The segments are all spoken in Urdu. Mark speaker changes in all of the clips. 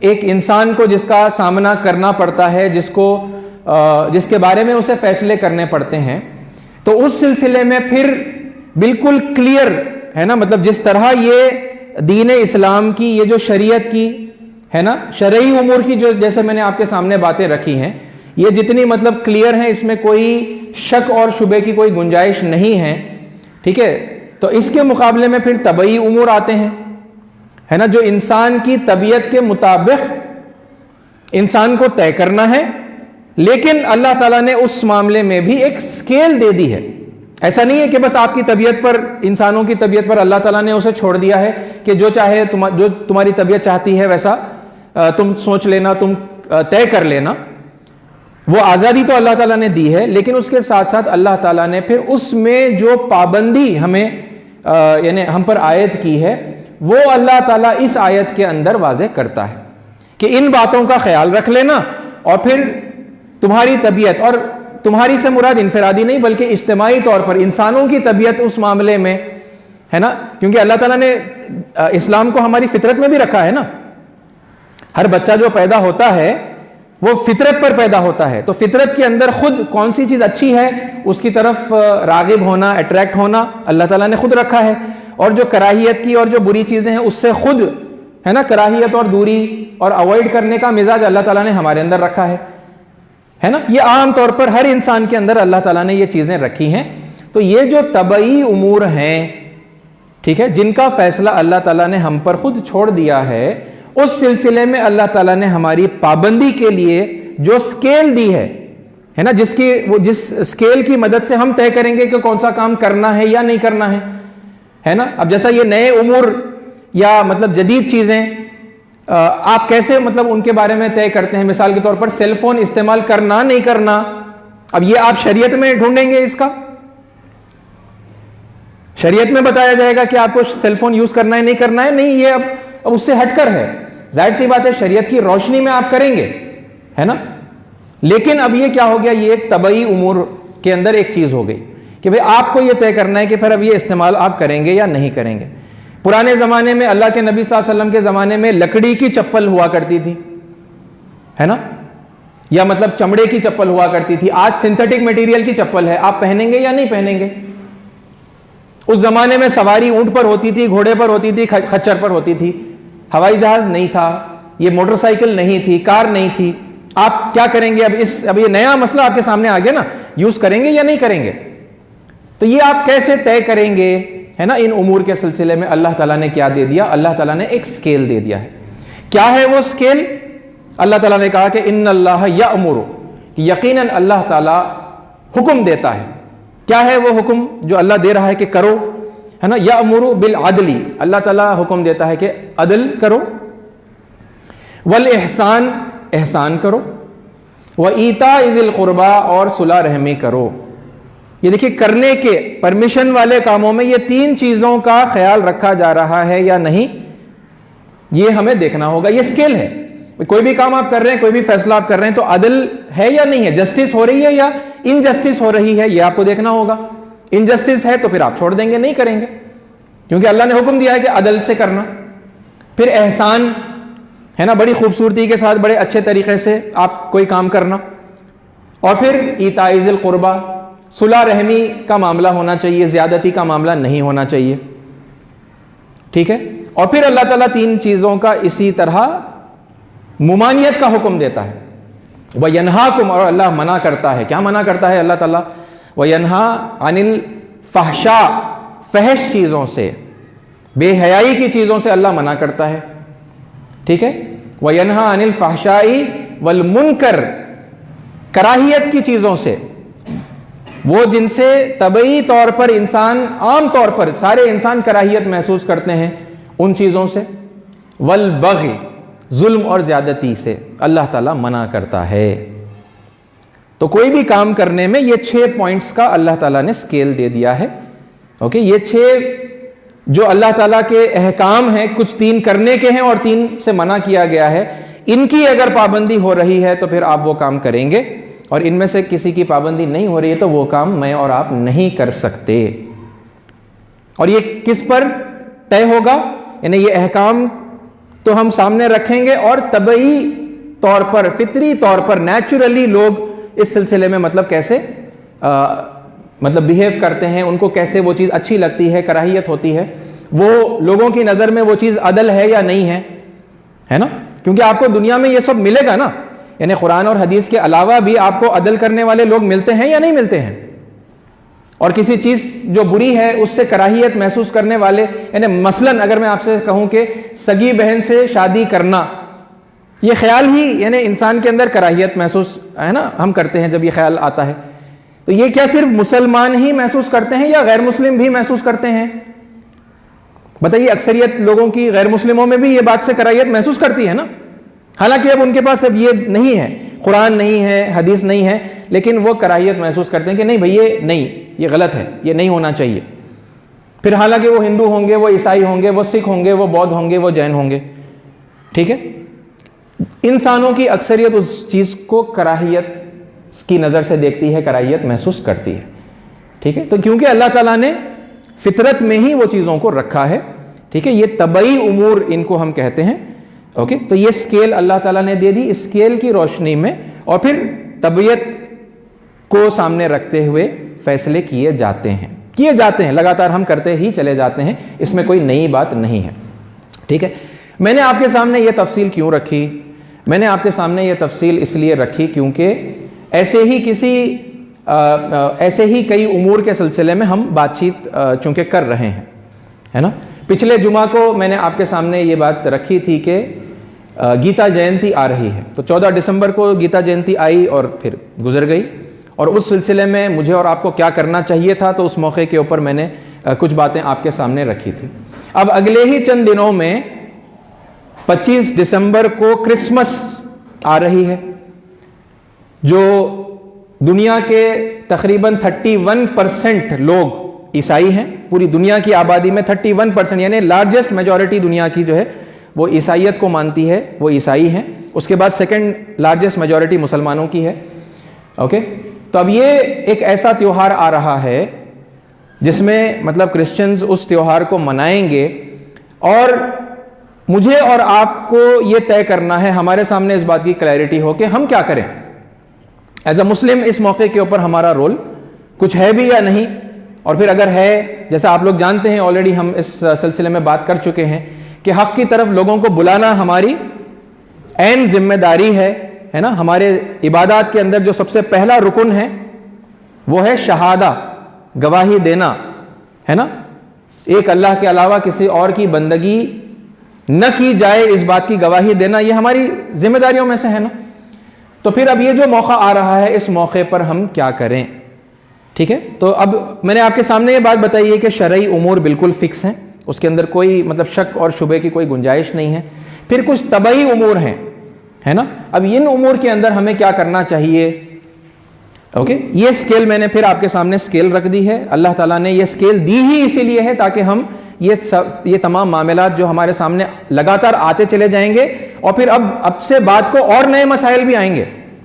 Speaker 1: ایک انسان کو جس کا سامنا کرنا پڑتا ہے، جس کے بارے میں اسے فیصلے کرنے پڑتے ہیں، تو اس سلسلے میں پھر بالکل کلیئر ہے نا، مطلب جس طرح یہ دین اسلام کی یہ جو شریعت کی ہے نا، شرعی امور کی جو جیسے میں نے آپ کے سامنے باتیں رکھی ہیں، یہ جتنی مطلب کلیئر ہیں، اس میں کوئی شک اور شبے کی کوئی گنجائش نہیں ہے، ٹھیک ہے۔ تو اس کے مقابلے میں پھر طبعی امور آتے ہیں، ہے نا، جو انسان کی طبیعت کے مطابق انسان کو طے کرنا ہے، لیکن اللہ تعالیٰ نے اس معاملے میں بھی ایک سکیل دے دی ہے۔ ایسا نہیں ہے کہ بس آپ کی طبیعت پر، انسانوں کی طبیعت پر اللہ تعالیٰ نے اسے چھوڑ دیا ہے کہ جو چاہے جو تمہاری طبیعت چاہتی ہے ویسا تم سوچ لینا، تم طے کر لینا۔ وہ آزادی تو اللہ تعالیٰ نے دی ہے، لیکن اس کے ساتھ ساتھ اللہ تعالیٰ نے پھر اس میں جو پابندی ہمیں یعنی ہم پر عائد کی ہے، وہ اللہ تعالیٰ اس آیت کے اندر واضح کرتا ہے کہ ان باتوں کا خیال رکھ لینا، اور پھر تمہاری طبیعت، اور تمہاری سے مراد انفرادی نہیں بلکہ اجتماعی طور پر انسانوں کی طبیعت اس معاملے میں ہے نا، کیونکہ اللہ تعالیٰ نے اسلام کو ہماری فطرت میں بھی رکھا ہے نا۔ ہر بچہ جو پیدا ہوتا ہے وہ فطرت پر پیدا ہوتا ہے، تو فطرت کے اندر خود کون سی چیز اچھی ہے اس کی طرف راغب ہونا، اٹریکٹ ہونا اللہ تعالیٰ نے خود رکھا ہے، اور جو کراہیت کی اور جو بری چیزیں ہیں اس سے خود ہے نا کراہیت اور دوری اور اوائڈ کرنے کا مزاج اللہ تعالیٰ نے ہمارے اندر رکھا ہے نا۔ یہ عام طور پر ہر انسان کے اندر اللہ تعالیٰ نے یہ چیزیں رکھی ہیں۔ تو یہ جو طبعی امور ہیں، ٹھیک ہے، جن کا فیصلہ اللہ تعالیٰ نے ہم پر خود چھوڑ دیا ہے، اس سلسلے میں اللہ تعالیٰ نے ہماری پابندی کے لیے جو سکیل دی ہے نا، جس سکیل کی مدد سے ہم طے کریں گے کہ کون سا کام کرنا ہے یا نہیں کرنا ہے نا۔ اب جیسا یہ نئے امور یا مطلب جدید چیزیں آپ کیسے مطلب ان کے بارے میں طے کرتے ہیں، مثال کے طور پر سیل فون استعمال کرنا نہیں کرنا، اب یہ آپ شریعت میں ڈھونڈیں گے، اس کا شریعت میں بتایا جائے گا کہ آپ کو سیل فون یوز کرنا ہے نہیں کرنا ہے، نہیں، یہ اب اس سے ہٹ کر ہے، ظاہر سی بات ہے شریعت کی روشنی میں آپ کریں گے، ہے نا۔ لیکن اب یہ کیا ہو گیا، یہ ایک طبعی امور کے اندر ایک چیز ہو گئی کہ بھئی آپ کو یہ طے کرنا ہے کہ پھر اب یہ استعمال آپ کریں گے یا نہیں کریں گے۔ پرانے زمانے میں اللہ کے نبی صلی اللہ علیہ وسلم کے زمانے میں لکڑی کی چپل ہوا کرتی تھی، ہے نا، یا مطلب چمڑے کی چپل ہوا کرتی تھی۔ آج سنتھیٹک میٹیریل کی چپل ہے، آپ پہنیں گے یا نہیں پہنیں گے۔ اس زمانے میں سواری اونٹ پر ہوتی تھی، گھوڑے پر ہوتی تھی، خچر پر ہوتی تھی، ہوائی جہاز نہیں تھا، یہ موٹر سائیکل نہیں تھی، کار نہیں تھی۔ آپ کیا کریں گے، اب یہ نیا مسئلہ آپ کے سامنے آ گیا نا، یوز کریں گے یا نہیں کریں گے۔ تو یہ آپ کیسے طے کریں گے، ہے نا۔ ان امور کے سلسلے میں اللہ تعالیٰ نے کیا دے دیا، اللہ تعالیٰ نے ایک سکیل دے دیا ہے۔ کیا ہے وہ سکیل؟ اللہ تعالیٰ نے کہا کہ ان اللہ یأمر، یقیناً اللہ تعالیٰ حکم دیتا ہے۔ کیا ہے وہ حکم جو اللہ دے رہا ہے کہ کرو، ہے نا، یأمر بالعدل، اللہ تعالیٰ حکم دیتا ہے کہ عدل کرو، والاحسان، احسان کرو، وایتاء ذی القربى، اور صلہ رحمی کرو۔ یہ دیکھیے کرنے کے پرمیشن والے کاموں میں یہ تین چیزوں کا خیال رکھا جا رہا ہے یا نہیں، یہ ہمیں دیکھنا ہوگا۔ یہ سکیل ہے، کوئی بھی کام آپ کر رہے ہیں، کوئی بھی فیصلہ آپ کر رہے ہیں تو عدل ہے یا نہیں ہے، جسٹس ہو رہی ہے یا انجسٹس ہو رہی ہے، یہ آپ کو دیکھنا ہوگا۔ انجسٹس ہے تو پھر آپ چھوڑ دیں گے، نہیں کریں گے، کیونکہ اللہ نے حکم دیا ہے کہ عدل سے کرنا۔ پھر احسان ہے نا، بڑی خوبصورتی کے ساتھ، بڑے اچھے طریقے سے آپ کوئی کام کرنا۔ اور پھر ایتاء ذی القربى، صلہ رحمی کا معاملہ ہونا چاہیے، زیادتی کا معاملہ نہیں ہونا چاہیے، ٹھیک ہے۔ اور پھر اللہ تعالیٰ تین چیزوں کا اسی طرح ممانعت کا حکم دیتا ہے۔ وَيَنْهَاكُمْ، اور اللہ منع کرتا ہے۔ کیا منع کرتا ہے اللہ تعالیٰ؟ وَيَنْهَا عَنِ الْفَحْشَاءِ، فحش چیزوں سے، بے حیائی کی چیزوں سے اللہ منع کرتا ہے، ٹھیک ہے۔ وَيَنْهَا عَنِ الْفَحْشَاءِ وَالْمُنْكَرِ، کراہیت کی چیزوں سے، وہ جن سے طبعی طور پر انسان، عام طور پر سارے انسان کراہیت محسوس کرتے ہیں، ان چیزوں سے۔ والبغی، ظلم اور زیادتی سے اللہ تعالیٰ منع کرتا ہے۔ تو کوئی بھی کام کرنے میں یہ 6 پوائنٹس کا اللہ تعالیٰ نے سکیل دے دیا ہے، اوکے۔ یہ 6 جو اللہ تعالیٰ کے احکام ہیں، کچھ 3 کرنے کے ہیں اور 3 سے منع کیا گیا ہے، ان کی اگر پابندی ہو رہی ہے تو پھر آپ وہ کام کریں گے، اور ان میں سے کسی کی پابندی نہیں ہو رہی ہے تو وہ کام میں اور آپ نہیں کر سکتے۔ اور یہ کس پر طے ہوگا؟ یعنی یہ احکام تو ہم سامنے رکھیں گے، اور طبعی طور پر، فطری طور پر، نیچرلی لوگ اس سلسلے میں مطلب کیسے مطلب بیہیو کرتے ہیں، ان کو کیسے وہ چیز اچھی لگتی ہے، کراہیت ہوتی ہے، وہ لوگوں کی نظر میں وہ چیز عدل ہے یا نہیں ہے نا؟ کیونکہ آپ کو دنیا میں یہ سب ملے گا نا، یعنی قرآن اور حدیث کے علاوہ بھی آپ کو عدل کرنے والے لوگ ملتے ہیں یا نہیں ملتے ہیں؟ اور کسی چیز جو بری ہے اس سے کراہیت محسوس کرنے والے، یعنی مثلاً اگر میں آپ سے کہوں کہ سگی بہن سے شادی کرنا، یہ خیال ہی یعنی انسان کے اندر کراہیت محسوس ہے نا ہم کرتے ہیں جب یہ خیال آتا ہے، تو یہ کیا صرف مسلمان ہی محسوس کرتے ہیں یا غیر مسلم بھی محسوس کرتے ہیں؟ بتائیے، اکثریت لوگوں کی غیر مسلموں میں بھی یہ بات سے کراہیت محسوس کرتی ہے نا، حالانکہ اب ان کے پاس اب یہ نہیں ہے، قرآن نہیں ہے، حدیث نہیں ہے، لیکن وہ کراہیت محسوس کرتے ہیں کہ نہیں بھئی یہ نہیں، یہ غلط ہے، یہ نہیں ہونا چاہیے، پھر حالانکہ وہ ہندو ہوں گے، وہ عیسائی ہوں گے، وہ سکھ ہوں گے، وہ بودھ ہوں گے، وہ جین ہوں گے، ٹھیک ہے؟ انسانوں کی اکثریت اس چیز کو کراہیت کی نظر سے دیکھتی ہے، کراہیت محسوس کرتی ہے، ٹھیک ہے؟ تو کیونکہ اللہ تعالیٰ نے فطرت میں ہی وہ چیزوں کو رکھا ہے، ٹھیک ہے؟ یہ طبعی امور ان کو ہم کہتے ہیں، اوکے؟ تو یہ اسکیل اللہ تعالیٰ نے دے دی، اسکیل کی روشنی میں اور پھر طبیعت کو سامنے رکھتے ہوئے فیصلے کیے جاتے ہیں، لگاتار ہم کرتے ہی چلے جاتے ہیں، اس میں کوئی نئی بات نہیں ہے، ٹھیک ہے؟ میں نے آپ کے سامنے یہ تفصیل کیوں رکھی؟ میں نے آپ کے سامنے یہ تفصیل اس لیے رکھی کیونکہ ایسے ہی کئی امور کے سلسلے میں ہم بات چیت چونکہ کر رہے ہیں، ہے نا؟ پچھلے جمعہ کو میں نے آپ کے سامنے یہ بات رکھی تھی کہ گیتا جینتی آ رہی ہے، تو 14 دسمبر کو گیتا جینتی آئی اور پھر گزر گئی، اور اس سلسلے میں مجھے اور آپ کو کیا کرنا چاہیے تھا، تو اس موقع کے اوپر میں نے کچھ باتیں آپ کے سامنے رکھی تھی۔ اب اگلے ہی چند دنوں میں 25 دسمبر کو کرسمس آ رہی ہے، جو دنیا کے تقریباً 31% لوگ عیسائی ہیں، پوری دنیا کی آبادی میں 31%، یعنی لارجسٹ میجورٹی دنیا کی جو ہے وہ عیسائیت کو مانتی ہے، وہ عیسائی ہیں، اس کے بعد سیکنڈ لارجسٹ میجورٹی مسلمانوں کی ہے، اوکے؟ تو اب یہ ایک ایسا تیوہار آ رہا ہے جس میں مطلب کرسچنز اس تیوہار کو منائیں گے، اور مجھے اور آپ کو یہ طے کرنا ہے، ہمارے سامنے اس بات کی کلیئرٹی ہو کہ ہم کیا کریں ایز اے مسلم، اس موقع کے اوپر ہمارا رول کچھ ہے بھی یا نہیں، اور پھر اگر ہے، جیسا آپ لوگ جانتے ہیں آلریڈی ہم اس سلسلے میں بات کر چکے ہیں کہ حق کی طرف لوگوں کو بلانا ہماری عین ذمہ داری ہے نا؟ ہمارے عبادات کے اندر جو سب سے پہلا رکن ہے وہ ہے شہادہ، گواہی دینا، ہے نا؟ ایک اللہ کے علاوہ کسی اور کی بندگی نہ کی جائے، اس بات کی گواہی دینا، یہ ہماری ذمہ داریوں میں سے ہے نا؟ تو پھر اب یہ جو موقع آ رہا ہے، اس موقع پر ہم کیا کریں، ٹھیک ہے؟ تو اب میں نے آپ کے سامنے یہ بات بتائی ہے کہ شرعی امور بالکل فکس ہیں، اس کے اندر کوئی مطلب شک اور شبے کی کوئی گنجائش نہیں ہے، پھر کچھ طبعی امور ہیں، ہے نا؟ اب ان امور کے اندر ہمیں کیا کرنا چاہیے، اوکے؟ یہ اسکیل میں نے پھر آپ کے سامنے اسکیل رکھ دی ہے، اللہ تعالیٰ نے یہ اسکیل دی ہی اسی لیے ہے تاکہ ہم یہ تمام معاملات جو ہمارے سامنے لگاتار آتے چلے جائیں گے، اور پھر اب سے بات کو اور نئے مسائل بھی آئیں گے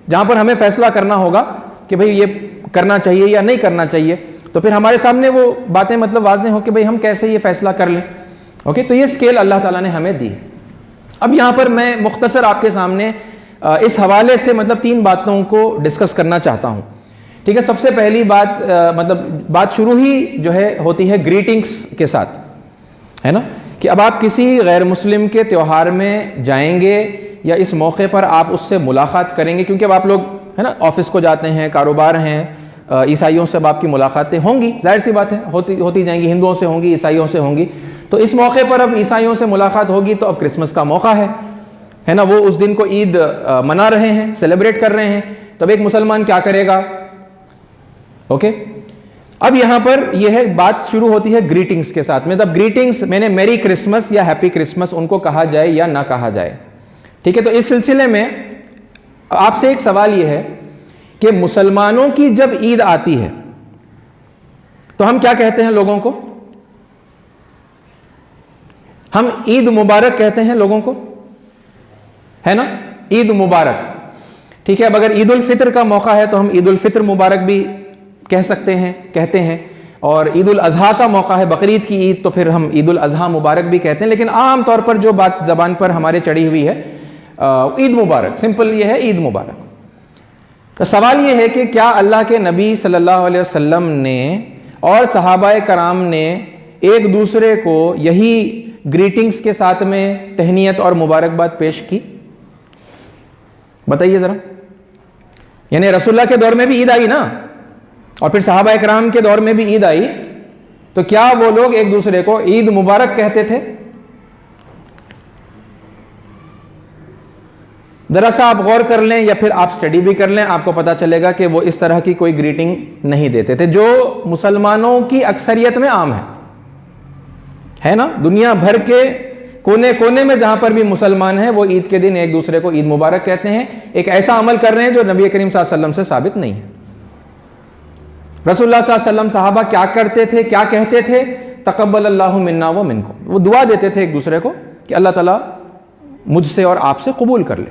Speaker 1: جہاں پر ہمیں فیصلہ کرنا ہوگا کہ بھئی یہ کرنا چاہیے یا نہیں کرنا چاہیے، تو پھر ہمارے سامنے وہ باتیں مطلب واضح ہو کہ بھئی ہم کیسے یہ فیصلہ کر لیں، اوکے؟ تو یہ اسکیل اللہ تعالیٰ نے ہمیں دی ہے۔ اب یہاں پر میں مختصر آپ کے سامنے اس حوالے سے مطلب 3 باتوں کو ڈسکس کرنا چاہتا ہوں، ٹھیک ہے؟ سب سے پہلی بات مطلب بات شروع ہی جو ہے ہوتی ہے گریٹنگس کے ساتھ، ہے نا؟ کہ اب آپ کسی غیر مسلم کے تیوہار میں جائیں گے یا اس موقع پر آپ اس سے ملاقات کریں گے، کیونکہ اب آپ لوگ ہے نا آفس کو جاتے ہیں، کاروبار ہیں، عیسائیوں سے اب آپ کی ملاقاتیں ہوں گی، ظاہر سی بات ہے ہوتی جائیں گی، ہندوؤں سے ہوں گی، عیسائیوں سے ہوں گی، تو اس موقع پر اب عیسائیوں سے ملاقات ہوگی، تو اب کرسمس کا موقع ہے نا؟ وہ اس دن کو عید منا رہے ہیں، سیلیبریٹ کر رہے ہیں، تب ایک مسلمان کیا کرے گا، اوکے؟ اب یہاں پر یہ ہے بات شروع ہوتی ہے گریٹنگز کے ساتھ، مطلب گریٹنگز میں نے میری کرسمس یا ہیپی کرسمس ان کو کہا جائے یا نہ کہا جائے، ٹھیک ہے؟ تو اس سلسلے میں آپ سے ایک سوال یہ ہے کہ مسلمانوں کی جب عید آتی ہے تو ہم کیا کہتے ہیں لوگوں کو؟ ہم عید مبارک کہتے ہیں لوگوں کو، ہے نا؟ عید مبارک، ٹھیک ہے؟ اب اگر عید الفطر کا موقع ہے تو ہم عید الفطر مبارک بھی کہہ سکتے ہیں، کہتے ہیں، اور عید الاضحیٰ کا موقع ہے، بقرعید کی عید، تو پھر ہم عید الاضحیٰ مبارک بھی کہتے ہیں، لیکن عام طور پر جو بات زبان پر ہمارے چڑھی ہوئی ہے عید مبارک، سمپل یہ ہے عید مبارک۔ تو سوال یہ ہے کہ کیا اللہ کے نبی صلی اللہ علیہ وسلم نے اور صحابہ کرام نے ایک دوسرے کو یہی گریٹنگز کے ساتھ میں تہنیت اور مبارکباد پیش کی؟ بتائیے ذرا۔ یعنی رسول اللہ کے دور میں بھی عید آئی نا، اور پھر صحابہ کرام کے دور میں بھی عید آئی، تو کیا وہ لوگ ایک دوسرے کو عید مبارک کہتے تھے؟ ذرا سا آپ غور کر لیں یا پھر آپ سٹڈی بھی کر لیں، آپ کو پتا چلے گا کہ وہ اس طرح کی کوئی گریٹنگ نہیں دیتے تھے جو مسلمانوں کی اکثریت میں عام ہے نا۔ دنیا بھر کے کونے کونے میں جہاں پر بھی مسلمان ہیں وہ عید کے دن ایک دوسرے کو عید مبارک کہتے ہیں، ایک ایسا عمل کر رہے ہیں جو نبی کریم صلی اللہ علیہ وسلم سے ثابت نہیں ہے۔ رسول اللہ صلی اللہ علیہ وسلم صحابہ کیا کرتے تھے، کیا کہتے تھے؟ تقبل اللہ منا و منکم، وہ دعا دیتے تھے ایک دوسرے کو کہ اللہ تعالیٰ مجھ سے اور آپ سے قبول کر لے۔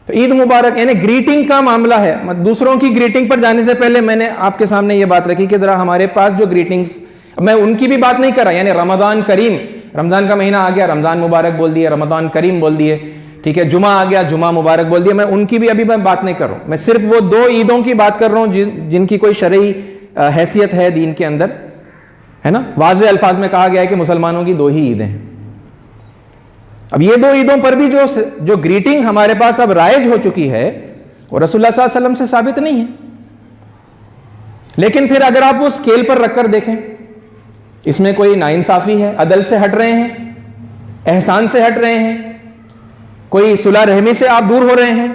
Speaker 1: تو عید مبارک یعنی گریٹنگ کا معاملہ ہے۔ دوسروں کی گریٹنگ پر جانے سے پہلے میں نے آپ کے سامنے یہ بات رکھی کہ ذرا ہمارے پاس جو گریٹنگز، میں ان کی بھی بات نہیں کر رہا، یعنی رمضان کریم، رمضان کا مہینہ آ گیا، رمضان مبارک بول دیے، رمضان کریم بول دیے، ٹھیک ہے، جمعہ آ گیا، جمعہ مبارک بول دیا، میں ان کی بھی ابھی میں بات نہیں کر رہا ہوں، میں صرف وہ دو عیدوں کی بات کر رہا ہوں جن کی کوئی شرعی حیثیت ہے دین کے اندر، ہے نا۔ واضح الفاظ میں کہا گیا ہے کہ مسلمانوں کی دو ہی عیدیں ہیں۔ اب یہ دو عیدوں پر بھی جو گریٹنگ ہمارے پاس اب رائج ہو چکی ہے وہ رسول اللہ صلی اللہ علیہ وسلم سے ثابت نہیں ہے، لیکن پھر اگر آپ وہ اسکیل پر رکھ کر دیکھیں، اس میں کوئی ناانصافی ہے، عدل سے ہٹ رہے ہیں، احسان سے ہٹ رہے ہیں، کوئی صلح رحمی سے آپ دور ہو رہے ہیں،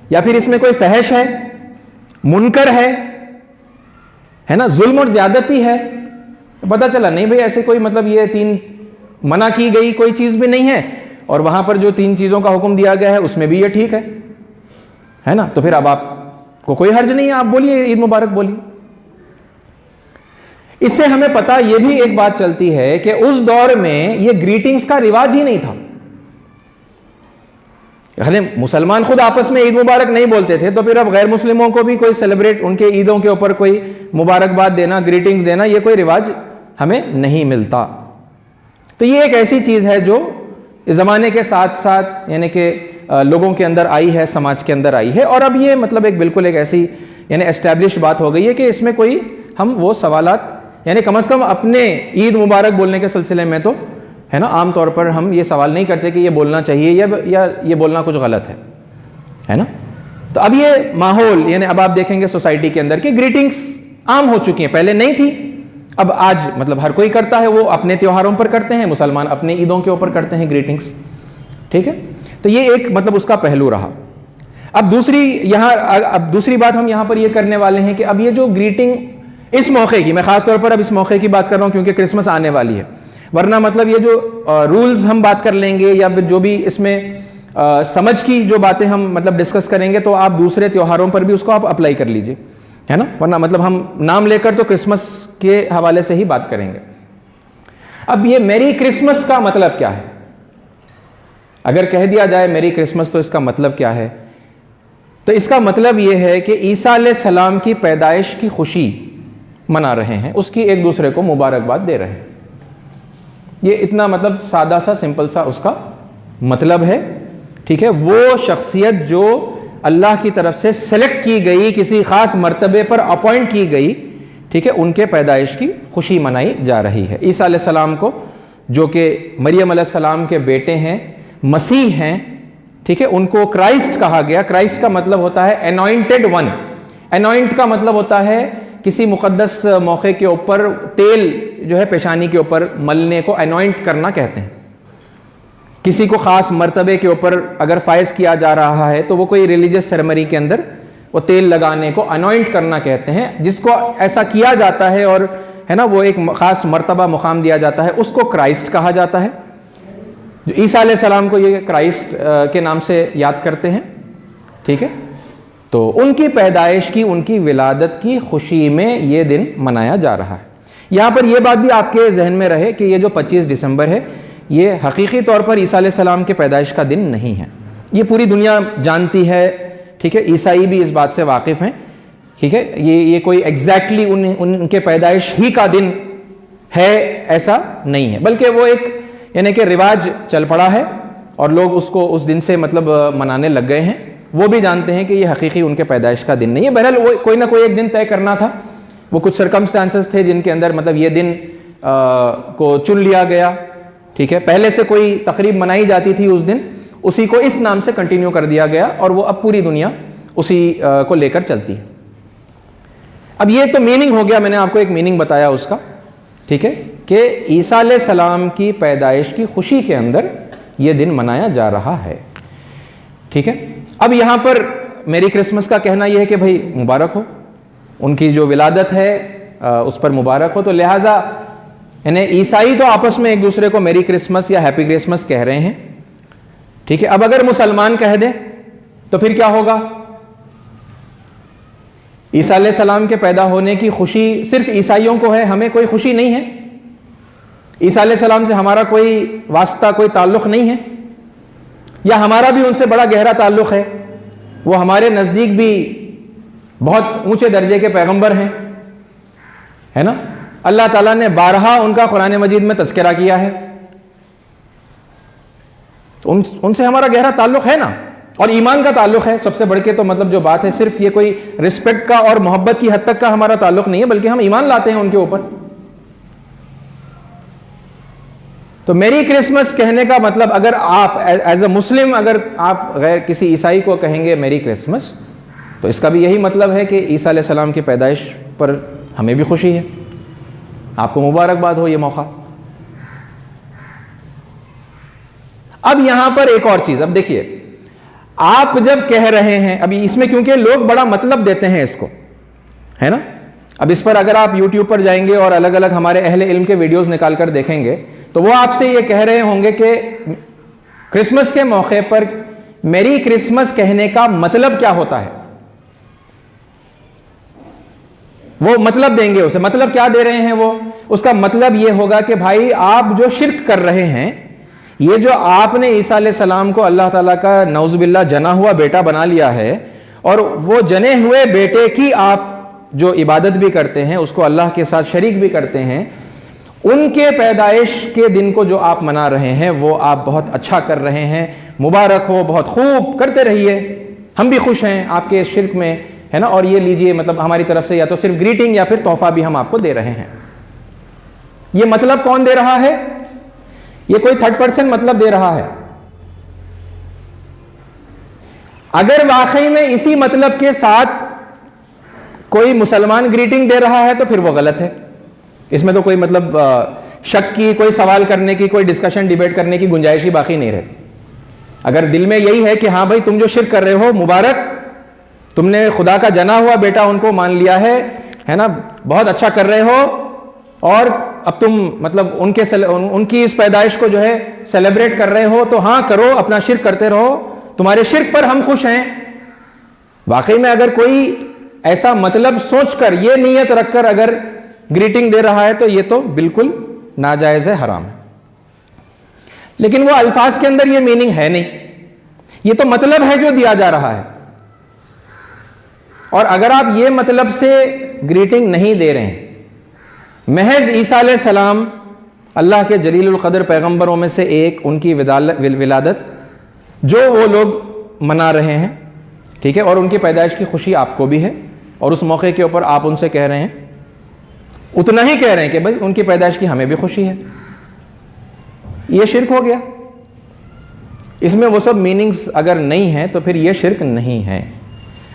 Speaker 1: یا پھر اس میں کوئی فحش ہے، منکر ہے نا، ظلم اور زیادتی ہے، تو پتہ چلا نہیں بھئی ایسے کوئی مطلب یہ تین منع کی گئی کوئی چیز بھی نہیں ہے، اور وہاں پر جو تین چیزوں کا حکم دیا گیا ہے اس میں بھی یہ ٹھیک ہے نا، تو پھر اب آپ کو کوئی حرج نہیں ہے، آپ بولیے عید مبارک بولیے۔ اس سے ہمیں پتہ یہ بھی ایک بات چلتی ہے کہ اس دور میں یہ گریٹنگز کا رواج ہی نہیں تھا، یعنی مسلمان خود آپس میں عید مبارک نہیں بولتے تھے، تو پھر اب غیر مسلموں کو بھی کوئی سیلیبریٹ ان کے عیدوں کے اوپر کوئی مبارکباد دینا، گریٹنگز دینا، یہ کوئی رواج ہمیں نہیں ملتا۔ تو یہ ایک ایسی چیز ہے جو زمانے کے ساتھ ساتھ یعنی کہ لوگوں کے اندر آئی ہے، سماج کے اندر آئی ہے، اور اب یہ مطلب ایک بالکل ایک ایسی یعنی اسٹیبلش بات ہو گئی ہے کہ اس میں کوئی ہم وہ سوالات یعنی کم از کم اپنے عید مبارک بولنے کے سلسلے میں تو ہے نا عام طور پر ہم یہ سوال نہیں کرتے کہ یہ بولنا چاہیے یا یہ بولنا کچھ غلط ہے نا۔ تو اب یہ ماحول یعنی اب آپ دیکھیں گے سوسائٹی کے اندر کہ گریٹنگز عام ہو چکی ہیں، پہلے نہیں تھی، اب آج مطلب ہر کوئی کرتا ہے، وہ اپنے تیوہاروں پر کرتے ہیں، مسلمان اپنے عیدوں کے اوپر کرتے ہیں گریٹنگز، ٹھیک ہے۔ تو یہ ایک مطلب اس کا پہلو رہا۔ اب دوسری بات ہم یہاں پر یہ کرنے والے ہیں کہ اب یہ جو گریٹنگ اس موقع کی، میں خاص طور پر اب اس موقع کی بات کر رہا ہوں کیونکہ کرسمس آنے والی ہے، ورنہ مطلب یہ جو رولز ہم بات کر لیں گے یا جو بھی اس میں سمجھ کی جو باتیں ہم مطلب ڈسکس کریں گے تو آپ دوسرے تیوہاروں پر بھی اس کو آپ اپلائی کر لیجئے، ہے نا، ورنہ مطلب ہم نام لے کر تو کرسمس کے حوالے سے ہی بات کریں گے۔ اب یہ میری کرسمس کا مطلب کیا ہے؟ اگر کہہ دیا جائے میری کرسمس تو اس کا مطلب کیا ہے؟ تو اس کا مطلب یہ ہے کہ عیسیٰ علیہ السلام کی پیدائش کی خوشی منا رہے ہیں، اس کی ایک دوسرے کو مبارکباد دے رہے ہیں۔ یہ اتنا مطلب سادہ سا سمپل سا اس کا مطلب ہے، ٹھیک ہے۔ وہ شخصیت جو اللہ کی طرف سے سلیکٹ کی گئی، کسی خاص مرتبے پر اپوائنٹ کی گئی، ٹھیک ہے، ان کے پیدائش کی خوشی منائی جا رہی ہے۔ عیسیٰ علیہ السلام کو جو کہ مریم علیہ السلام کے بیٹے ہیں، مسیح ہیں، ٹھیک ہے، ان کو کرائسٹ کہا گیا۔ کرائسٹ کا مطلب ہوتا ہے انوائنٹڈ ون۔ انوائنٹ کا مطلب ہوتا ہے کسی مقدس موقع کے اوپر تیل جو ہے پیشانی کے اوپر ملنے کو انوائنٹ کرنا کہتے ہیں۔ کسی کو خاص مرتبے کے اوپر اگر فائز کیا جا رہا ہے تو وہ کوئی ریلیجس سیریمنی کے اندر وہ تیل لگانے کو انوائنٹ کرنا کہتے ہیں۔ جس کو ایسا کیا جاتا ہے اور ہے نا وہ ایک خاص مرتبہ مقام دیا جاتا ہے، اس کو کرائسٹ کہا جاتا ہے۔ جو عیسیٰ علیہ السلام کو یہ کرائسٹ کے نام سے یاد کرتے ہیں، ٹھیک ہے۔ تو ان کی پیدائش کی، ان کی ولادت کی خوشی میں یہ دن منایا جا رہا ہے۔ یہاں پر یہ بات بھی آپ کے ذہن میں رہے کہ یہ جو 25 دسمبر ہے یہ حقیقی طور پر عیسیٰ علیہ السلام کے پیدائش کا دن نہیں ہے۔ یہ پوری دنیا جانتی ہے، ٹھیک ہے، عیسائی بھی اس بات سے واقف ہیں ٹھیک ہے، یہ کوئی ایگزیکٹلی ان کے پیدائش ہی کا دن ہے ایسا نہیں ہے، بلکہ وہ ایک یعنی کہ رواج چل پڑا ہے اور لوگ اس کو اس دن سے مطلب منانے لگ گئے ہیں، وہ بھی جانتے ہیں کہ یہ حقیقی ان کے پیدائش کا دن نہیں ہے۔ بہرحال وہ کوئی نہ کوئی ایک دن طے کرنا تھا، وہ کچھ سرکمسٹانسز تھے جن کے اندر مطلب یہ دن کو چن لیا گیا، ٹھیک ہے، پہلے سے کوئی تقریب منائی جاتی تھی اس دن، اسی کو اس نام سے کنٹینیو کر دیا گیا اور وہ اب پوری دنیا اسی کو لے کر چلتی ہے۔ اب یہ تو میننگ ہو گیا، میں نے آپ کو ایک میننگ بتایا اس کا، ٹھیک ہے، کہ عیسیٰ علیہ السلام کی پیدائش کی خوشی کے اندر یہ دن منایا جا رہا ہے، ٹھیک ہے۔ اب یہاں پر میری کرسمس کا کہنا یہ ہے کہ بھائی مبارک ہو، ان کی جو ولادت ہے اس پر مبارک ہو، تو لہٰذا یعنی عیسائی تو آپس میں ایک دوسرے کو میری کرسمس یا ہیپی کرسمس کہہ رہے ہیں، ٹھیک ہے۔ اب اگر مسلمان کہہ دیں تو پھر کیا ہوگا؟ عیسیٰ علیہ السلام کے پیدا ہونے کی خوشی صرف عیسائیوں کو ہے، ہمیں کوئی خوشی نہیں ہے؟ عیسیٰ علیہ السلام سے ہمارا کوئی واسطہ، کوئی تعلق نہیں ہے؟ یا ہمارا بھی ان سے بڑا گہرا تعلق ہے، وہ ہمارے نزدیک بھی بہت اونچے درجے کے پیغمبر ہیں، ہے نا؟ اللہ تعالیٰ نے بارہا ان کا قرآن مجید میں تذکرہ کیا ہے، تو ان سے ہمارا گہرا تعلق ہے نا، اور ایمان کا تعلق ہے سب سے بڑھ کے۔ تو مطلب جو بات ہے صرف یہ کوئی رسپیکٹ کا اور محبت کی حد تک کا ہمارا تعلق نہیں ہے، بلکہ ہم ایمان لاتے ہیں ان کے اوپر۔ تو میری کرسمس کہنے کا مطلب، اگر آپ ایز اے مسلم اگر آپ غیر کسی عیسائی کو کہیں گے میری کرسمس، تو اس کا بھی یہی مطلب ہے کہ عیسیٰ علیہ السلام کی پیدائش پر ہمیں بھی خوشی ہے، آپ کو مبارکباد ہو یہ موقع۔ اب یہاں پر ایک اور چیز، اب دیکھیے، آپ جب کہہ رہے ہیں، ابھی اس میں کیونکہ لوگ بڑا مطلب دیتے ہیں اس کو، ہے نا، اب اس پر اگر آپ یوٹیوب پر جائیں گے اور الگ الگ ہمارے اہل علم کے ویڈیوز نکال کر دیکھیں گے تو وہ آپ سے یہ کہہ رہے ہوں گے کہ کرسمس کے موقع پر میری کرسمس کہنے کا مطلب کیا ہوتا ہے، وہ مطلب دیں گے اسے۔ مطلب کیا دے رہے ہیں وہ؟ اس کا مطلب یہ ہوگا کہ بھائی آپ جو شرک کر رہے ہیں، یہ جو آپ نے عیسیٰ علیہ السلام کو اللہ تعالیٰ کا نعوذ باللہ جنا ہوا بیٹا بنا لیا ہے، اور وہ جنے ہوئے بیٹے کی آپ جو عبادت بھی کرتے ہیں، اس کو اللہ کے ساتھ شریک بھی کرتے ہیں، ان کے پیدائش کے دن کو جو آپ منا رہے ہیں وہ آپ بہت اچھا کر رہے ہیں، مبارک ہو، بہت خوب کرتے رہیے، ہم بھی خوش ہیں آپ کے اس شرک میں، ہے نا، اور یہ لیجئے مطلب ہماری طرف سے یا تو صرف گریٹنگ یا پھر تحفہ بھی ہم آپ کو دے رہے ہیں۔ یہ مطلب کون دے رہا ہے؟ یہ کوئی تھرڈ پرسن مطلب دے رہا ہے۔ اگر واقعی میں اسی مطلب کے ساتھ کوئی مسلمان گریٹنگ دے رہا ہے تو پھر وہ غلط ہے، اس میں تو کوئی مطلب شک کی، کوئی سوال کرنے کی، کوئی ڈسکشن ڈیبیٹ کرنے کی گنجائش ہی باقی نہیں رہتی۔ اگر دل میں یہی ہے کہ ہاں بھائی تم جو شرک کر رہے ہو مبارک، تم نے خدا کا جنا ہوا بیٹا ان کو مان لیا ہے نا، بہت اچھا کر رہے ہو، اور اب تم مطلب ان کی اس پیدائش کو جو ہے سیلیبریٹ کر رہے ہو، تو ہاں کرو، اپنا شرک کرتے رہو، تمہارے شرک پر ہم خوش ہیں۔ واقعی میں اگر کوئی ایسا مطلب سوچ کر، یہ نیت رکھ کر اگر گریٹنگ دے رہا ہے تو یہ تو بالکل ناجائز ہے، حرام ہے۔ لیکن وہ الفاظ کے اندر یہ میننگ ہے نہیں، یہ تو مطلب ہے جو دیا جا رہا ہے۔ اور اگر آپ یہ مطلب سے گریٹنگ نہیں دے رہے ہیں، محض عیسیٰ علیہ السلام اللہ کے جلیل القدر پیغمبروں میں سے ایک، ان کی ولادت جو وہ لوگ منا رہے ہیں، ٹھیک ہے، اور ان کی پیدائش کی خوشی آپ کو بھی ہے، اور اس موقع کے اوپر آپ ان سے کہہ رہے ہیں، اتنا ہی کہہ رہے ہیں کہ بھائی ان کی پیدائش کی ہمیں بھی خوشی ہے، یہ شرک ہو گیا۔ اس میں وہ سب میننگز اگر نہیں ہیں تو پھر یہ شرک نہیں ہے۔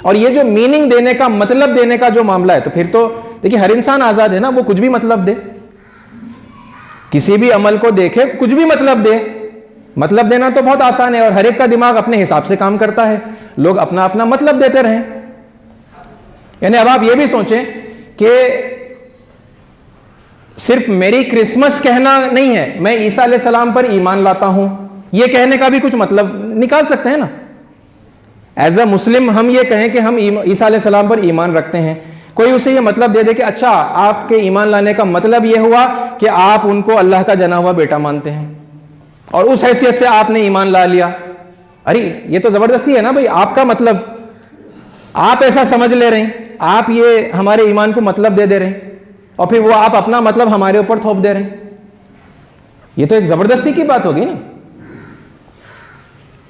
Speaker 1: اور یہ جو میننگ دینے کا، مطلب دینے کا جو معاملہ ہے، تو پھر تو دیکھیے ہر انسان آزاد ہے نا، وہ کچھ بھی مطلب دے، کسی بھی عمل کو دیکھے کچھ بھی مطلب دے۔ مطلب دینا تو بہت آسان ہے، اور ہر ایک کا دماغ اپنے حساب سے کام کرتا ہے، لوگ اپنا اپنا مطلب دیتے رہیں۔ یعنی اب آپ یہ بھی سوچیں کہ صرف میری کرسمس کہنا نہیں ہے، میں عیسیٰ علیہ السلام پر ایمان لاتا ہوں، یہ کہنے کا بھی کچھ مطلب نکال سکتے ہیں نا۔ ایز اے مسلم ہم یہ کہیں کہ ہم عیسیٰ علیہ السلام پر ایمان رکھتے ہیں، کوئی اسے یہ مطلب دے دے کہ اچھا آپ کے ایمان لانے کا مطلب یہ ہوا کہ آپ ان کو اللہ کا جنا ہوا بیٹا مانتے ہیں، اور اس حیثیت سے آپ نے ایمان لا لیا۔ ارے یہ تو زبردستی ہے نا بھائی، آپ کا مطلب آپ ایسا سمجھ لے رہے ہیں، آپ یہ ہمارے ایمان کو مطلب دے رہے ہیں اور پھر وہ آپ اپنا مطلب ہمارے اوپر تھوپ دے رہے ہیں. یہ تو ایک زبردستی کی بات ہوگی نا,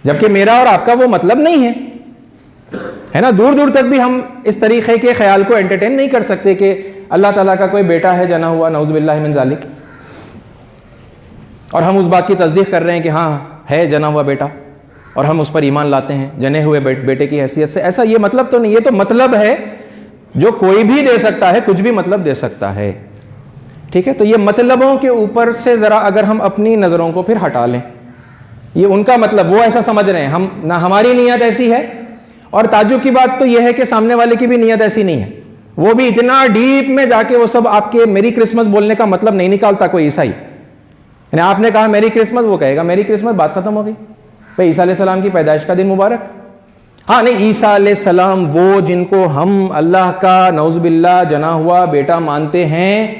Speaker 1: جبکہ میرا اور آپ کا وہ مطلب نہیں ہے نا. دور دور تک بھی ہم اس طریقے کے خیال کو انٹرٹین نہیں کر سکتے کہ اللہ تعالیٰ کا کوئی بیٹا ہے جنا ہوا, نعوذ باللہ من ذالک, اور ہم اس بات کی تصدیق کر رہے ہیں کہ ہاں ہے جنا ہوا بیٹا, اور ہم اس پر ایمان لاتے ہیں جنے ہوئے بیٹے کی حیثیت سے. ایسا یہ مطلب تو نہیں, یہ تو مطلب ہے جو کوئی بھی دے سکتا ہے, کچھ بھی مطلب دے سکتا ہے. ٹھیک ہے, تو یہ مطلبوں کے اوپر سے ذرا اگر ہم اپنی نظروں کو پھر ہٹا لیں, یہ ان کا مطلب وہ ایسا سمجھ رہے ہیں, ہم نہ ہماری نیت ایسی ہے, اور تعجب کی بات تو یہ ہے کہ سامنے والے کی بھی نیت ایسی نہیں ہے. وہ بھی اتنا ڈیپ میں جا کے وہ سب آپ کے میری کرسمس بولنے کا مطلب نہیں نکالتا کوئی عیسائی. یعنی آپ نے کہا میری کرسمس, وہ کہے گا میری کرسمس, بات ختم ہو گئی. بھائی عیسیٰ علیہ السلام کی پیدائش کا دن مبارک. ہاں نہیں, عیسیٰ علیہ السلام وہ جن کو ہم اللہ کا نعوذ باللہ جنا ہوا بیٹا مانتے ہیں,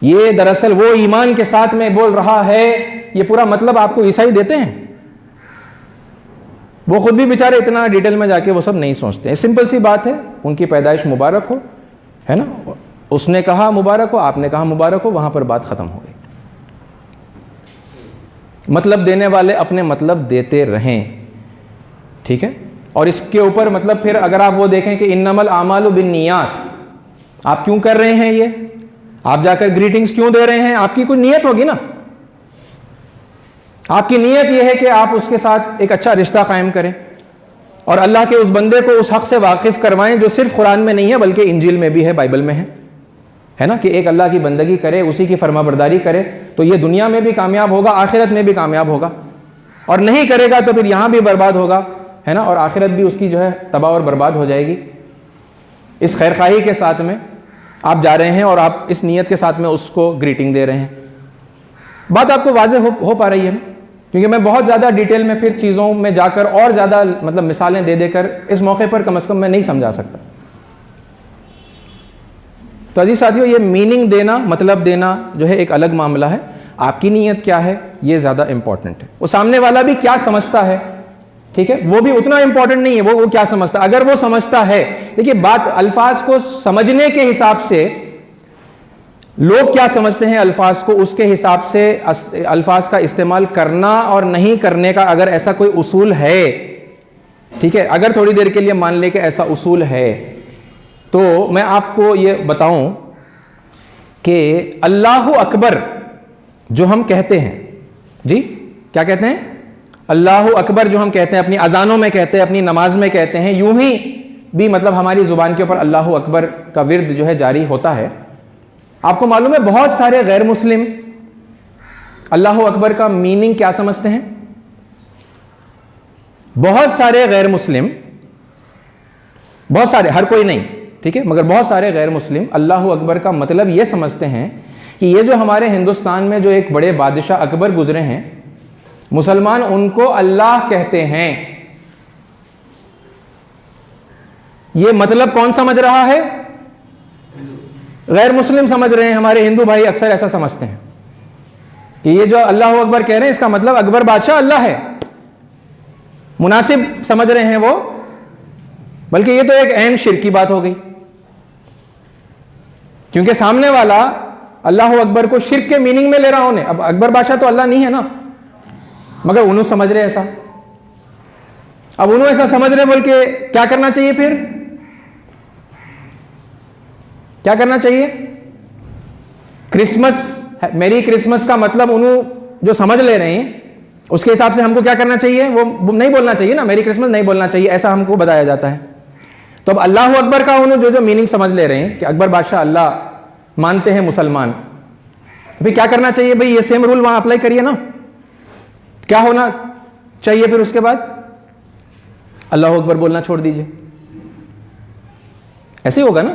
Speaker 1: یہ دراصل وہ ایمان کے ساتھ میں بول رہا ہے. یہ پورا مطلب آپ کو عیسائی دیتے ہیں. وہ خود بھی بیچارے اتنا ڈیٹیل میں جا کے وہ سب نہیں سوچتے ہیں. سمپل سی بات ہے, ان کی پیدائش مبارک ہو, ہے نا, اس نے کہا مبارک ہو, آپ نے کہا مبارک ہو, وہاں پر بات ختم ہو گئی. مطلب دینے والے اپنے مطلب دیتے رہیں. ٹھیک ہے, اور اس کے اوپر مطلب پھر اگر آپ وہ دیکھیں کہ انما الاعمال بالنیات, آپ کیوں کر رہے ہیں, یہ آپ جا کر گریٹنگز کیوں دے رہے ہیں, آپ کی کوئی نیت ہوگی نا. آپ کی نیت یہ ہے کہ آپ اس کے ساتھ ایک اچھا رشتہ قائم کریں اور اللہ کے اس بندے کو اس حق سے واقف کروائیں جو صرف قرآن میں نہیں ہے بلکہ انجیل میں بھی ہے, بائبل میں ہے نا, کہ ایک اللہ کی بندگی کرے, اسی کی فرما برداری کرے, تو یہ دنیا میں بھی کامیاب ہوگا, آخرت میں بھی کامیاب ہوگا. اور نہیں کرے گا تو پھر یہاں بھی برباد ہوگا, ہے نا, اور آخرت بھی اس کی جو ہے تباہ اور برباد ہو جائے گی. اس خیرخواہی کے ساتھ میں آپ جا رہے ہیں اور آپ اس نیت کے ساتھ میں اس کو گریٹنگ دے رہے ہیں. بات آپ کو واضح ہو پا رہی ہے نا, کیونکہ میں بہت زیادہ ڈیٹیل میں پھر چیزوں میں جا کر اور زیادہ مطلب مثالیں دے کر اس موقع پر کم از کم میں نہیں سمجھا سکتا. تو عزیز ساتھیو, یہ میننگ دینا, مطلب دینا جو ہے ایک الگ معاملہ ہے. آپ کی نیت کیا ہے یہ زیادہ امپورٹنٹ ہے. وہ سامنے والا بھی کیا سمجھتا ہے, ٹھیک ہے, وہ بھی اتنا امپورٹنٹ نہیں ہے وہ کیا سمجھتا. اگر وہ سمجھتا ہے, دیکھیے بات الفاظ کو سمجھنے کے حساب سے, لوگ کیا سمجھتے ہیں الفاظ کو, اس کے حساب سے الفاظ کا استعمال کرنا اور نہیں کرنے کا اگر ایسا کوئی اصول ہے, ٹھیک ہے, اگر تھوڑی دیر کے لیے مان لے کہ ایسا اصول ہے, تو میں آپ کو یہ بتاؤں کہ اللہ اکبر جو ہم کہتے ہیں, جی کیا کہتے ہیں, اللہ اکبر جو ہم کہتے ہیں, اپنی اذانوں میں کہتے ہیں, اپنی نماز میں کہتے ہیں, یوں ہی بھی مطلب ہماری زبان کے اوپر اللہ اکبر کا ورد جو ہے جاری ہوتا ہے. آپ کو معلوم ہے بہت سارے غیر مسلم اللہ اکبر کا میننگ کیا سمجھتے ہیں. بہت سارے غیر مسلم, بہت سارے, ہر کوئی نہیں, ٹھیک ہے, مگر بہت سارے غیر مسلم اللہ اکبر کا مطلب یہ سمجھتے ہیں کہ یہ جو ہمارے ہندوستان میں جو ایک بڑے بادشاہ اکبر گزرے ہیں, مسلمان ان کو اللہ کہتے ہیں. یہ مطلب کون سمجھ رہا ہے, غیر مسلم سمجھ رہے ہیں. ہمارے ہندو بھائی اکثر ایسا سمجھتے ہیں کہ یہ جو اللہ اکبر کہہ رہے ہیں اس کا مطلب اکبر بادشاہ اللہ ہے. مناسب سمجھ رہے ہیں وہ, بلکہ یہ تو ایک عین شرک کی بات ہو گئی, کیونکہ سامنے والا اللہ اکبر کو شرک کے میننگ میں لے رہا انہیں. اب اکبر بادشاہ تو اللہ نہیں ہے نا, مگر انہوں سمجھ رہے ایسا. اب انہوں ایسا سمجھ رہے, بول کے کیا کرنا چاہیے, پھر کیا کرنا چاہیے, کرسمس, میری کرسمس کا مطلب انہوں جو سمجھ لے رہے ہیں اس کے حساب سے ہم کو کیا کرنا چاہیے, وہ نہیں بولنا چاہیے نا, میری کرسمس نہیں بولنا چاہیے, ایسا ہم کو بتایا جاتا ہے. تو اب اللہ اکبر کا انہوں جو میننگ سمجھ لے رہے ہیں کہ اکبر بادشاہ اللہ مانتے ہیں مسلمان, پھر کیا کرنا چاہیے بھئی, یہ سیم رول وہاں اپلائی کریے نا. کیا ہونا چاہیے پھر اس کے بعد, اللہ اکبر بولنا چھوڑ دیجئے. ایسے ہی ہوگا نا,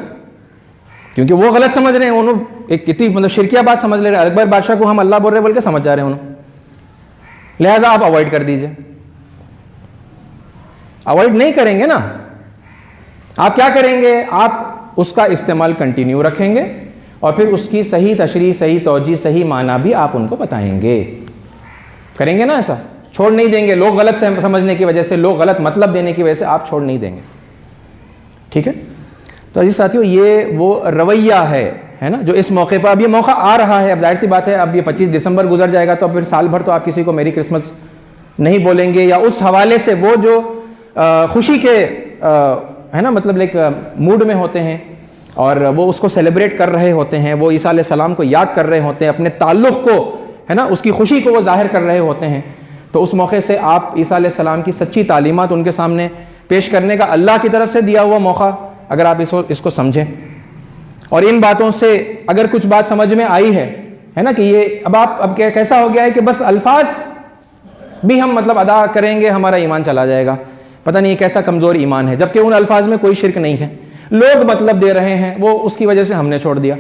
Speaker 1: کیونکہ وہ غلط سمجھ رہے ہیں, انہوں ایک اتنی مطلب شرکیہ بات سمجھ لے رہے ہیں. اکبر بادشاہ کو ہم اللہ بول رہے بول کے سمجھ جا رہے ہیں انہوں, لہذا آپ اوائڈ کر دیجئے. اوائڈ نہیں کریں گے نا, آپ کیا کریں گے, آپ اس کا استعمال کنٹینیو رکھیں گے اور پھر اس کی صحیح تشریح, صحیح توجیہ, صحیح معنی بھی آپ ان کو بتائیں گے. کریں گے نا ایسا, چھوڑ نہیں دیں گے. لوگ غلط سمجھنے کی وجہ سے, لوگ غلط مطلب دینے کی وجہ سے آپ چھوڑ نہیں دیں گے, ٹھیک ہے. تو عزیز ساتھیوں یہ وہ رویہ ہے نا جو اس موقع پر، اب یہ موقع آ رہا ہے، اب ظاہر سی بات ہے اب یہ 25 دسمبر گزر جائے گا تو پھر سال بھر تو آپ کسی کو میری کرسمس نہیں بولیں گے، یا اس حوالے سے وہ جو خوشی کے ہے نا مطلب ایک موڈ میں ہوتے ہیں اور وہ اس کو سیلیبریٹ کر رہے ہوتے ہیں، وہ عیسیٰ علیہ السلام کو یاد کر رہے ہوتے ہیں، اپنے تعلق کو ہے نا اس کی خوشی کو وہ ظاہر کر رہے ہوتے ہیں، تو اس موقع سے آپ عیسیٰ علیہ السلام کی سچی تعلیمات ان کے سامنے پیش کرنے کا اللہ کی طرف سے دیا ہوا موقع، اگر آپ اس کو سمجھیں اور ان باتوں سے اگر کچھ بات سمجھ میں آئی ہے نا کہ یہ اب کیسا ہو گیا ہے کہ بس الفاظ بھی ہم مطلب ادا کریں گے ہمارا ایمان چلا جائے گا، پتہ نہیں کیسا کمزور ایمان ہے، جبکہ ان الفاظ میں کوئی شرک نہیں ہے، لوگ مطلب دے رہے ہیں، وہ اس کی وجہ سے ہم نے چھوڑ دیا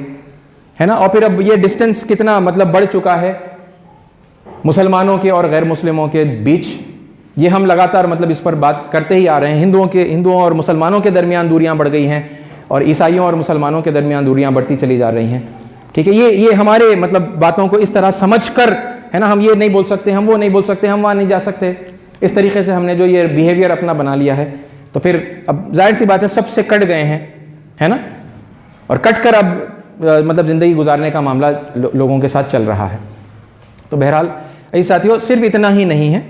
Speaker 1: ہے نا۔ اور پھر اب یہ ڈسٹنس کتنا مطلب بڑھ چکا ہے مسلمانوں کے اور غیر مسلموں کے بیچ، یہ ہم لگاتار مطلب اس پر بات کرتے ہی آ رہے ہیں، ہندوؤں اور مسلمانوں کے درمیان دوریاں بڑھ گئی ہیں اور عیسائیوں اور مسلمانوں کے درمیان دوریاں بڑھتی چلی جا رہی ہیں، ٹھیک ہے۔ یہ ہمارے مطلب باتوں کو اس طرح سمجھ کر ہے نا ہم یہ نہیں بول سکتے، ہم وہ نہیں بول سکتے، ہم وہاں نہیں جا سکتے، اس طریقے سے ہم نے جو یہ بیہیویئر اپنا بنا لیا ہے، تو پھر اب ظاہر سی بات ہے سب سے کٹ گئے ہیں ہے نا، اور کٹ کر اب مطلب زندگی گزارنے کا معاملہ لوگوں کے ساتھ چل رہا ہے۔ تو بہرحال ایسے ساتھیوں صرف اتنا ہی نہیں ہے،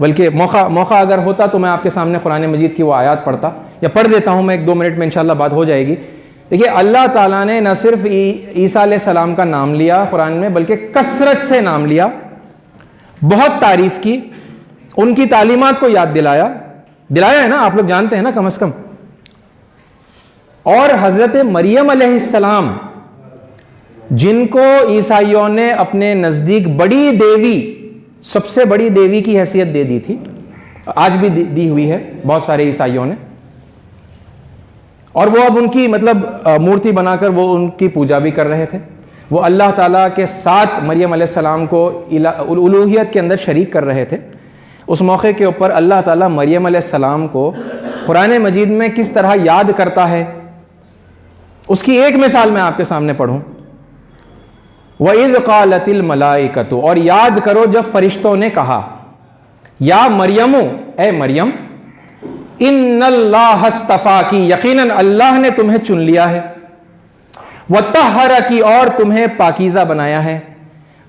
Speaker 1: بلکہ موقع اگر ہوتا تو میں آپ کے سامنے قرآن مجید کی وہ آیات پڑھتا، یا پڑھ دیتا ہوں میں 1-2 منٹ میں انشاءاللہ بات ہو جائے گی۔ دیکھیے اللہ تعالیٰ نے نہ صرف عیسیٰ علیہ السلام کا نام لیا قرآن میں، بلکہ کثرت سے نام لیا، بہت تعریف کی، ان کی تعلیمات کو یاد دلایا ہے نا، آپ لوگ جانتے ہیں نا کم از کم۔ اور حضرت مریم علیہ السلام جن کو عیسائیوں نے اپنے نزدیک بڑی دیوی، سب سے بڑی دیوی کی حیثیت دے دی تھی، آج بھی دی ہوئی ہے بہت سارے عیسائیوں نے، اور وہ اب ان کی مطلب مورتی بنا کر وہ ان کی پوجا بھی کر رہے تھے، وہ اللہ تعالیٰ کے ساتھ مریم علیہ السلام کو الوہیت کے اندر شریک کر رہے تھے۔ اس موقع کے اوپر اللہ تعالیٰ مریم علیہ السلام کو قرآن مجید میں کس طرح یاد کرتا ہے، اس کی ایک مثال میں آپ کے سامنے پڑھوں۔ وَإِذْ قَالَتِ الْمَلَائِكَةُ، اور یاد کرو جب فرشتوں نے کہا، یا مریم، اے مریم، ان اللہ اصطفاکی، یقیناً اللہ نے تمہیں چن لیا ہے، وطہرکی، اور تمہیں پاکیزہ بنایا ہے،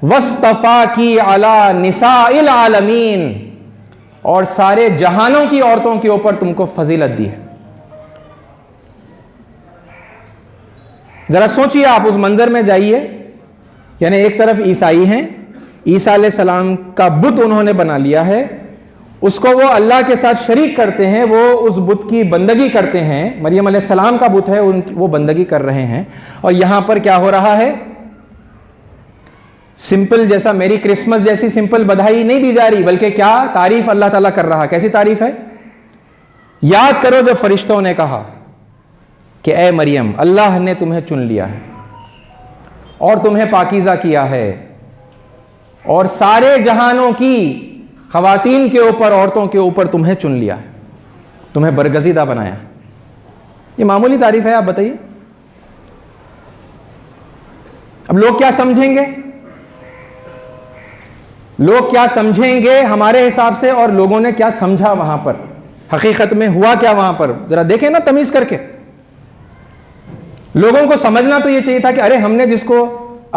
Speaker 1: واصطفاکی علی نساء العالمین، اور سارے جہانوں کی عورتوں کے اوپر تم کو فضیلت دی ہے۔ ذرا سوچئے، آپ اس منظر میں جائیے، یعنی ایک طرف عیسائی ہیں، عیسیٰ علیہ السلام کا بت انہوں نے بنا لیا ہے، اس کو وہ اللہ کے ساتھ شریک کرتے ہیں، وہ اس بت کی بندگی کرتے ہیں، مریم علیہ السلام کا بت ہے وہ بندگی کر رہے ہیں، اور یہاں پر کیا ہو رہا ہے، سمپل جیسا میری کرسمس جیسی سمپل بدھائی نہیں دی جا رہی، بلکہ کیا تعریف اللہ تعالیٰ کر رہا ہے۔ کیسی تعریف ہے؟ یاد کرو جب فرشتوں نے کہا کہ اے مریم، اللہ نے تمہیں چن لیا ہے اور تمہیں پاکیزہ کیا ہے، اور سارے جہانوں کی خواتین کے اوپر، عورتوں کے اوپر تمہیں چن لیا ہے، تمہیں برگزیدہ بنایا ہے۔ یہ معمولی تعریف ہے؟ آپ بتائیے اب لوگ کیا سمجھیں گے، لوگ کیا سمجھیں گے ہمارے حساب سے، اور لوگوں نے کیا سمجھا وہاں پر، حقیقت میں ہوا کیا وہاں پر، ذرا دیکھیں نا تمیز کر کے۔ لوگوں کو سمجھنا تو یہ چاہیے تھا کہ ارے ہم نے جس کو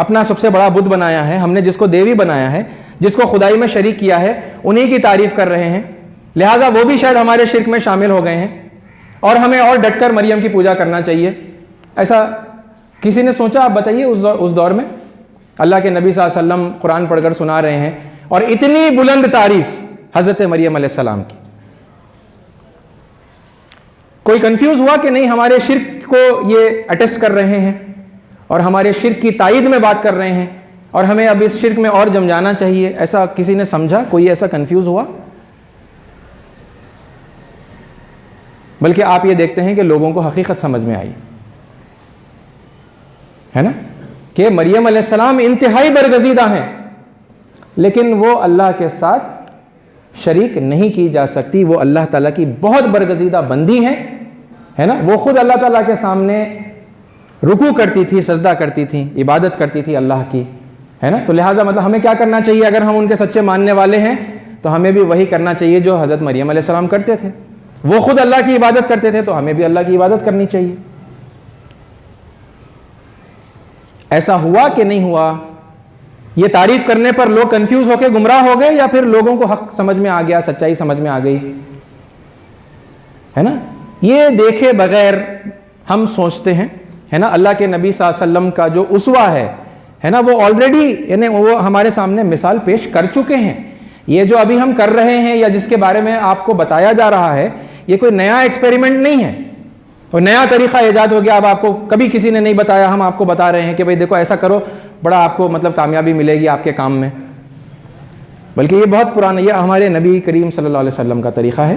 Speaker 1: اپنا سب سے بڑا بت بنایا ہے، ہم نے جس کو دیوی بنایا ہے، جس کو خدائی میں شریک کیا ہے، انہی کی تعریف کر رہے ہیں، لہٰذا وہ بھی شاید ہمارے شرک میں شامل ہو گئے ہیں، اور ہمیں اور ڈٹ کر مریم کی پوجا کرنا چاہیے۔ ایسا کسی نے سوچا؟ آپ بتائیے اس دور میں اللہ کے نبی صلی اللہ علیہ وسلم قرآن پڑھ کر سنا رہے ہیں، اور اتنی بلند تعریف حضرت مریم علیہ السلام کی، کوئی کنفیوز ہوا کہ نہیں ہمارے شرک کو یہ اٹیسٹ کر رہے ہیں اور ہمارے شرک کی تائید میں بات کر رہے ہیں، اور ہمیں اب اس شرک میں اور جم جانا چاہیے؟ ایسا کسی نے سمجھا؟ کوئی ایسا کنفیوز ہوا؟ بلکہ آپ یہ دیکھتے ہیں کہ لوگوں کو حقیقت سمجھ میں آئی ہے نا، کہ مریم علیہ السلام انتہائی برگزیدہ ہیں، لیکن وہ اللہ کے ساتھ شریک نہیں کی جا سکتی، وہ اللہ تعالیٰ کی بہت برگزیدہ بندی ہیں ہے نا، وہ خود اللہ تعالیٰ کے سامنے رکوع کرتی تھی، سجدہ کرتی تھی، عبادت کرتی تھی اللہ کی ہے نا۔ تو لہٰذا مطلب ہمیں کیا کرنا چاہیے؟ اگر ہم ان کے سچے ماننے والے ہیں تو ہمیں بھی وہی کرنا چاہیے جو حضرت مریم علیہ السلام کرتے تھے، وہ خود اللہ کی عبادت کرتے تھے، تو ہمیں بھی اللہ کی عبادت کرنی چاہیے ایسا ہوا کہ نہیں ہوا؟ یہ تعریف کرنے پر لوگ کنفیوز ہو کے گمراہ ہو گئے یا پھر لوگوں کو حق سمجھ میں آ گیا، سچائی سمجھ میں آ گئی؟ ہے نا، یہ دیکھے بغیر ہم سوچتے ہیں، ہے نا، اللہ کے نبی صلی اللہ علیہ وسلم کا جو اسوہ ہے نا، وہ آلریڈی یعنی وہ ہمارے سامنے مثال پیش کر چکے ہیں۔ یہ جو ابھی ہم کر رہے ہیں یا جس کے بارے میں آپ کو بتایا جا رہا ہے، یہ کوئی نیا ایکسپیریمنٹ نہیں ہے، اور نیا طریقہ ایجاد ہو گیا، اب آپ کو کبھی کسی نے نہیں بتایا، ہم آپ کو بتا رہے ہیں کہ بھئی دیکھو ایسا کرو، بڑا آپ کو مطلب کامیابی ملے گی آپ کے کام میں، بلکہ یہ بہت پرانا، یہ ہمارے نبی کریم صلی اللہ علیہ وسلم کا طریقہ ہے،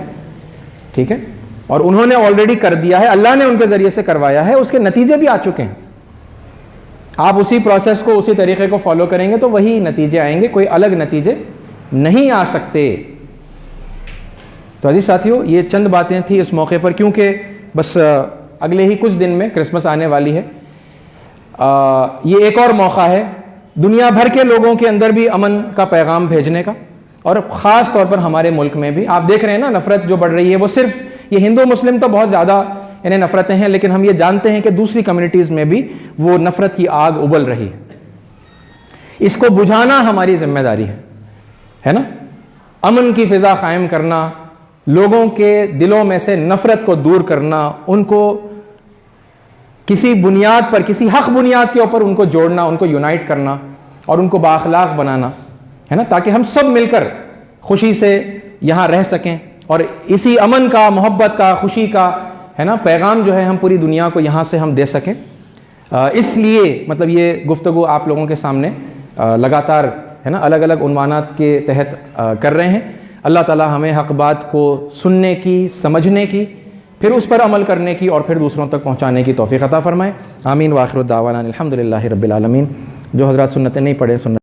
Speaker 1: ٹھیک ہے، اور انہوں نے آلریڈی کر دیا ہے، اللہ نے ان کے ذریعے سے کروایا ہے، اس کے نتیجے بھی آ چکے ہیں۔ آپ اسی پروسیس کو، اسی طریقے کو فالو کریں گے تو وہی نتیجے آئیں گے، کوئی الگ نتیجے نہیں آ سکتے۔ تو عزیز ساتھیو، یہ چند باتیں تھیں اس موقع پر، کیونکہ بس اگلے ہی کچھ دن میں کرسمس آنے والی ہے۔ یہ ایک اور موقع ہے دنیا بھر کے لوگوں کے اندر بھی امن کا پیغام بھیجنے کا، اور خاص طور پر ہمارے ملک میں بھی۔ آپ دیکھ رہے ہیں نا نفرت جو بڑھ رہی ہے، وہ صرف یہ ہندو مسلم تو بہت زیادہ انہیں نفرتیں ہیں، لیکن ہم یہ جانتے ہیں کہ دوسری کمیونٹیز میں بھی وہ نفرت کی آگ ابل رہی ہے۔ اس کو بجھانا ہماری ذمہ داری ہے نا، امن کی فضا قائم کرنا، لوگوں کے دلوں میں سے نفرت کو دور کرنا، ان کو کسی بنیاد پر، کسی حق بنیاد کے اوپر ان کو جوڑنا، ان کو یونائٹ کرنا اور ان کو بااخلاق بنانا، ہے نا، تاکہ ہم سب مل کر خوشی سے یہاں رہ سکیں، اور اسی امن کا، محبت کا، خوشی کا، ہے نا، پیغام جو ہے ہم پوری دنیا کو یہاں سے ہم دے سکیں۔ اس لیے مطلب یہ گفتگو آپ لوگوں کے سامنے لگاتار، ہے نا، الگ الگ عنوانات کے تحت کر رہے ہیں۔ اللہ تعالی ہمیں حق بات کو سننے کی، سمجھنے کی، پھر اس پر عمل کرنے کی اور پھر دوسروں تک پہنچانے کی توفیق عطا فرمائے۔ آمین۔ وآخر الدعوانا الحمدللہ رب العالمین۔ جو حضرات سنتیں نہیں پڑھیں، سنت